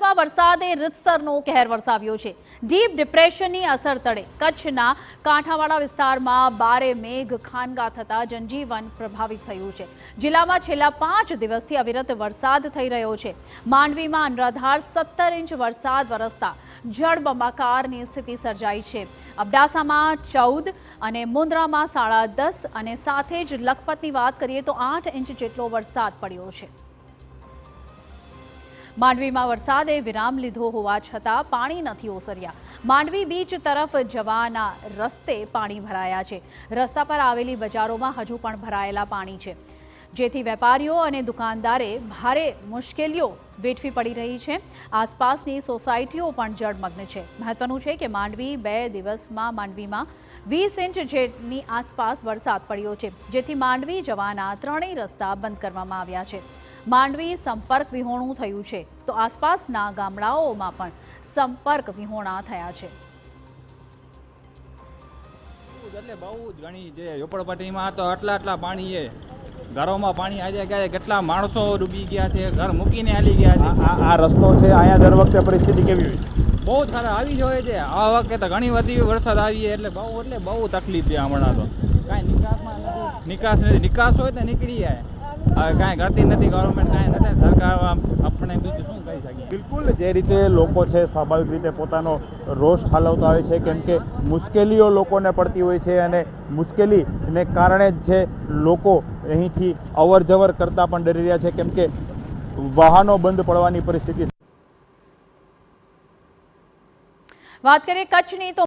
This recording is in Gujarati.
કચ્છમાં વરસાદે રીતસરનો કહેર વરસાવ્યો છે। ડીપ ડિપ્રેશનની અસર તળે કચ્છના કાંઠાવાળા વિસ્તારમાં બારે મેઘ ખાનગા થતા જનજીવન પ્રભાવિત થયું છે। જિલ્લામાં છેલ્લા 5 દિવસથી અવિરત વરસાદ થઈ રહ્યો છે। માંડવીમાં અનરાધાર 17 ઇંચ વરસાદ વરસતા જળબંબાકારની સ્થિતિ સર્જાઈ છે। અબડાસામાં 14 અને મુન્દ્રામાં 10.5 અને સાથે જ લખપતની વાત કરીએ તો 8 ઇંચ જેટલો વરસાદ પડ્યો છે। માંડવીમાં વરસાદે વિરામ લીધો હોવા છતાં પાણી નથી ઓસર્યા। માંડવી બીચ તરફ જવાના રસ્તે પાણી ભરાયા છે। રસ્તા પર આવેલી બજારોમાં હજુ પણ ભરાયેલા પાણી છે, જેથી વેપારીઓ અને દુકાનદારે ભારે મુશ્કેલીઓ વેઠવી પડી રહી છે। આસપાસની સોસાયટીઓ પણ જળમગ્ન છે। મહત્વનું છે કે માંડવી 2 દિવસમાં માંડવીમાં 20 ઇંચ જેટલી આસપાસ વરસાદ પડ્યો છે, જેથી માંડવી જવાના 3 રસ્તા બંધ કરવામાં આવ્યા છે। માંડવી સંપર્ક વિહોણું થયું છે તો આસપાસના ગામડાઓમાં પણ સંપર્ક વિહોણા થયા છે। એટલે બહુ જ ઘણી જે ઝોપડપટ્ટીમાં તો આટલા પાણી છે, ઘરોમાં પાણી આજે ગયા, કેટલા માણસો ડૂબી ગયા છે, ઘર મૂકીને હાલી ગયા છે। આ રસ્તો છે, અહીંયા દર વખતે પરિસ્થિતિ કેવી હોય છે? બહુ જ ખરાબ આવી જ હોય છે। આ વખતે તો ઘણી બધી વરસાદ આવી એટલે બહુ તકલીફ છે। હમણાં તો કાંઈ નિકાસમાં નથી, નિકાસ હોય તો નીકળી જાય, હવે કાંઈ કરતી નથી ગવર્મેન્ટ, કાંઈ નથી સરકાર, આપણે બીજું શું કહી શકીએ। બિલકુલ, જે રીતે લોકો છે સ્વાભાવિક રીતે પોતાનો રોષ ઠાલવતા હોય છે, કેમ કે મુશ્કેલીઓ લોકોને પડતી હોય છે અને મુશ્કેલીને કારણે જ છે લોકો અહીંથી અવર જવર કરતાં પણ ડરી રહ્યા છે, કેમ કે વાહનો બંધ પડવાની પરિસ્થિતિ। વાત કરીએ કચ્છની તો